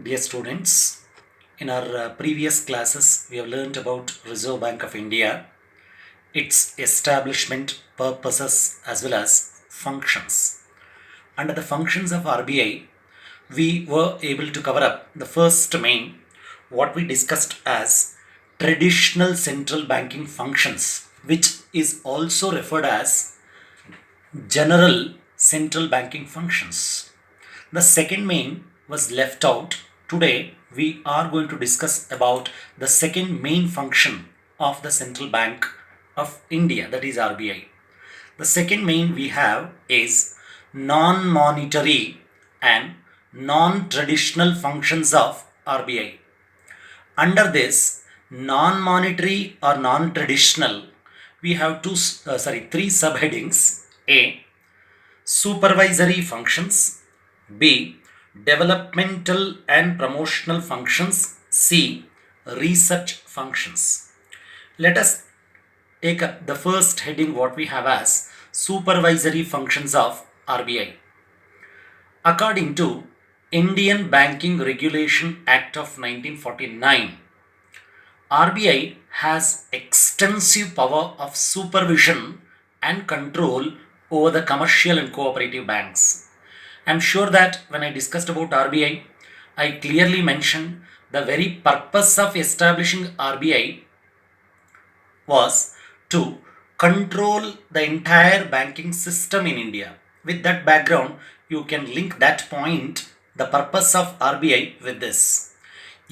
Dear students, in our previous classes, we have learned about Reserve Bank of India, its establishment, purposes, as well as functions. Under the functions of RBI, we were able to cover up the first main, what we discussed as traditional central banking functions, which is also referred as general central banking functions. The second main was left out. Today we are going to discuss about the second main function of the Central Bank of India, that is RBI. The second main we have is non-monetary and non-traditional functions of RBI. Under this non-monetary or non-traditional, we have three subheadings: A, supervisory functions; B, developmental and promotional functions; C, research functions. Let us take up the first heading, what we have as supervisory functions of RBI. According to Indian Banking Regulation Act of 1949, RBI has extensive power of supervision and control over the commercial and cooperative banks. I'm sure that when I discussed about RBI, I clearly mentioned the very purpose of establishing RBI was to control the entire banking system in India. With that background, you can link that point, the purpose of RBI, with this.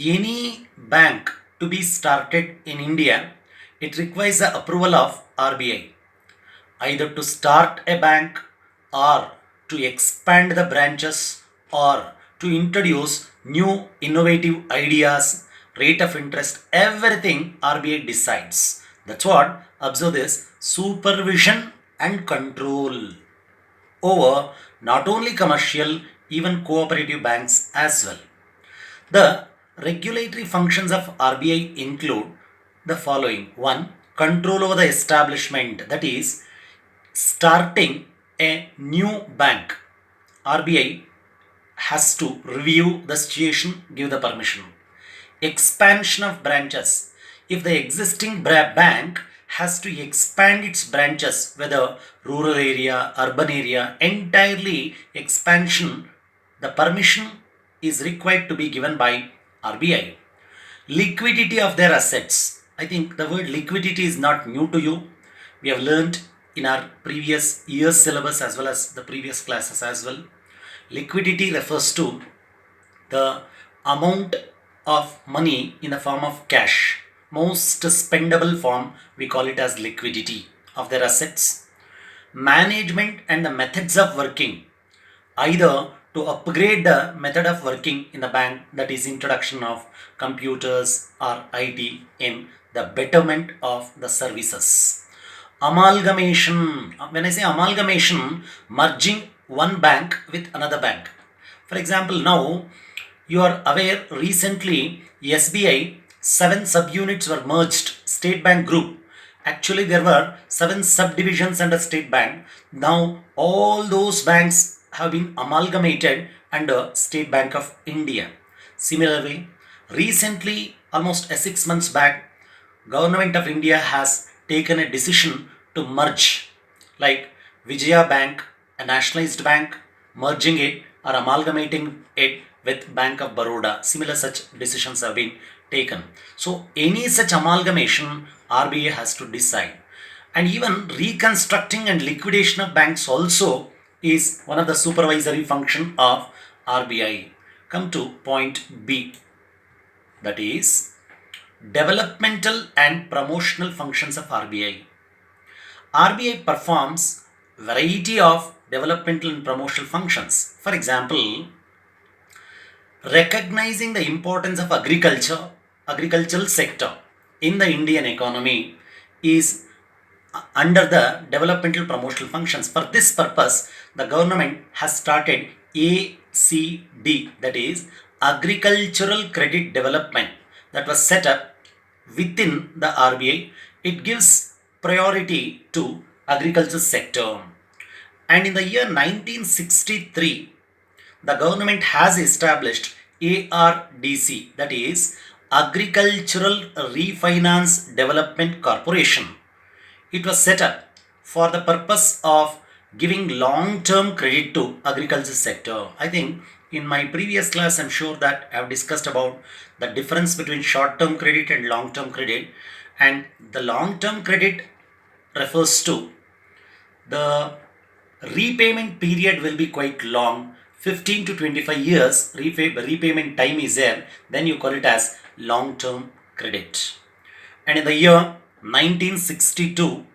Any bank to be started in India, it requires the approval of RBI, either to start a bank or to expand the branches or to introduce new innovative ideas, rate of interest, everything RBI decides. That's what, observe this, supervision and control over not only commercial, even cooperative banks as well. The regulatory functions of RBI include the following: 1. Control over the establishment, that is, starting a new bank. RBI has to review the situation, give the permission. Expansion of branches. If the existing bank has to expand its branches, whether rural area, urban area, entirely expansion, the permission is required to be given by RBI. Liquidity of their assets. I think the word liquidity is not new to you. We have learned in our previous year's syllabus as well as the previous classes as well. Liquidity refers to the amount of money in the form of cash. Most spendable form, we call it as liquidity of their assets. Management and the methods of working, either to upgrade the method of working in the bank, that is introduction of computers or IT, in the betterment of the services. Amalgamation, when I say amalgamation, merging one bank with another bank. For example, now you are aware, recently SBI 7 subunits were merged, State Bank Group. Actually, there were 7 subdivisions under State Bank. Now, all those banks have been amalgamated under State Bank of India. Similarly, recently, almost 6 months back, Government of India has taken a decision to merge, like Vijaya Bank, a nationalized bank, merging it or amalgamating it with Bank of Baroda. Similar such decisions have been taken. So any such amalgamation, RBI has to decide. And even reconstructing and liquidation of banks also is one of the supervisory function of RBI. Come to point B, that is developmental and promotional functions of RBI. RBI performs variety of developmental and promotional functions. For example, recognizing the importance of agricultural sector in the Indian economy is under the developmental promotional functions. For this purpose, the government has started ACD, that is Agricultural Credit Development, that was set up within the RBI. It gives priority to agriculture sector. And in the year 1963, the government has established ARDC, that is Agricultural Refinance Development Corporation. It was set up for the purpose of giving long-term credit to agriculture sector. I think in my previous class, I'm sure that I have discussed about the difference between short-term credit and long-term credit. And the long-term credit refers to the repayment period will be quite long, 15 to 25 years repayment time is there, then you call it as long-term credit. And in the year 1962,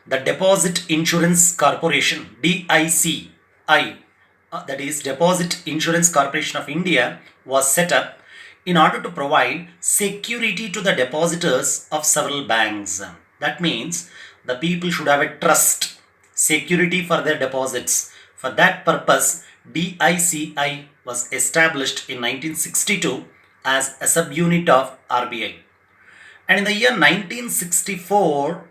the Deposit Insurance Corporation, DICI, that is Deposit Insurance Corporation of India, was set up in order to provide security to the depositors of several banks. That means the people should have a trust, security for their deposits. For that purpose, DICI was established in 1962 as a subunit of RBI. And in the year 1964,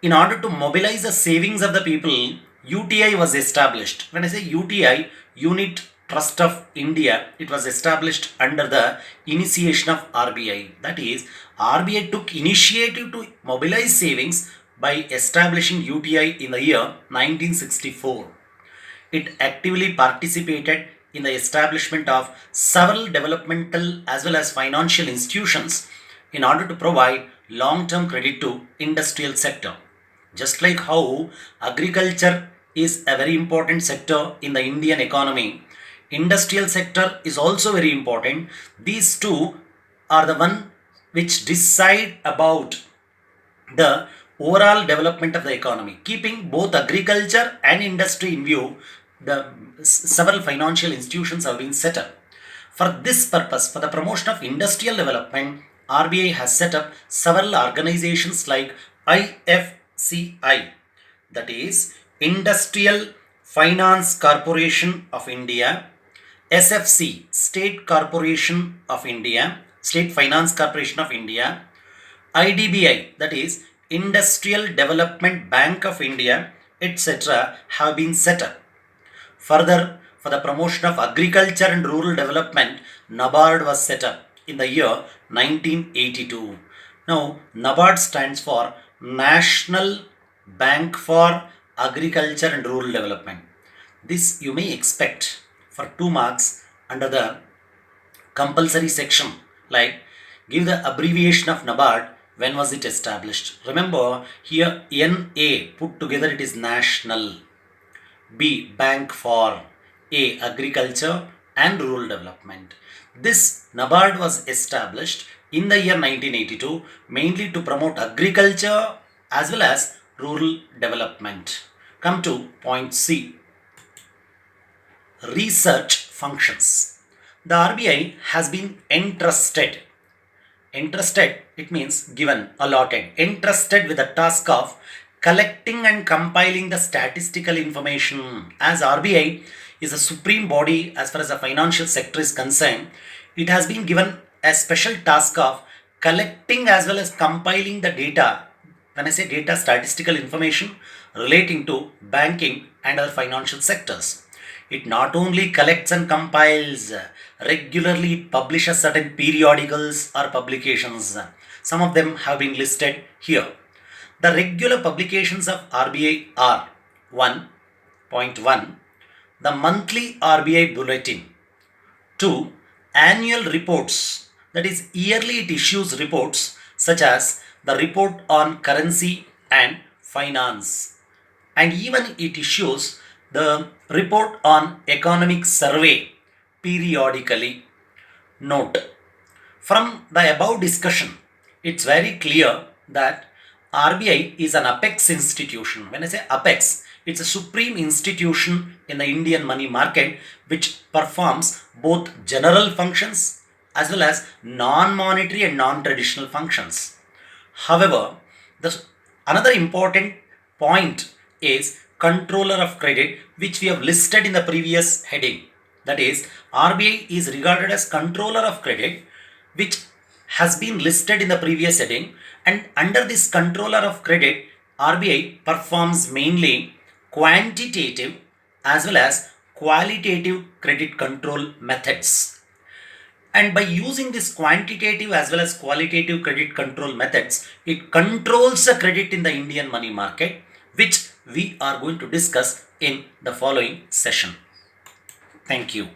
in order to mobilize the savings of the people, UTI was established. When I say UTI, Unit Trust of India, it was established under the initiation of RBI. That is, RBI took initiative to mobilize savings by establishing UTI in the year 1964. It actively participated in the establishment of several developmental as well as financial institutions in order to provide long-term credit to industrial sector. Just like how agriculture is a very important sector in the Indian economy, industrial sector is also very important. These two are the one which decide about the overall development of the economy. Keeping both agriculture and industry in view, the several financial institutions have been set up. For this purpose, for the promotion of industrial development, RBI has set up several organizations like IFCI, that is Industrial Finance Corporation of India, SFC, State Corporation of India, State Finance Corporation of India, IDBI, that is Industrial Development Bank of India, etc. have been set up. Further, for the promotion of agriculture and rural development, NABARD was set up in the year 1982. Now, NABARD stands for National Bank for Agriculture and Rural Development. This you may expect for 2 marks under the compulsory section, like give the abbreviation of NABARD, when was it established. Remember here NA put together it is national, B bank for, A agriculture and rural development. This NABARD was established in the year 1982 mainly to promote agriculture as well as rural development. Come to point C. Research functions. The RBI has been entrusted, it means given, allotted, entrusted with the task of collecting and compiling the statistical information. As RBI is a supreme body as far as the financial sector is concerned, it has been given a special task of collecting as well as compiling the data. When I say data, statistical information relating to banking and other financial sectors. It not only collects and compiles, regularly it publishes certain periodicals or publications. Some of them have been listed here. The regular publications of RBI are 1.1, the monthly RBI bulletin, 2, annual reports, that is yearly it issues reports such as the report on currency and finance, and even it issues the report on economic survey periodically. Note, from the above discussion, it's very clear that RBI is an apex institution. When I say apex, it's a supreme institution in the Indian money market which performs both general functions as well as non-monetary and non-traditional functions. However, another important point is controller of credit, which we have listed in the previous heading. That is, RBI is regarded as controller of credit, which has been listed in the previous heading, and under this controller of credit, RBI performs mainly quantitative as well as qualitative credit control methods. And by using this quantitative as well as qualitative credit control methods, it controls the credit in the Indian money market, which we are going to discuss in the following session. Thank you.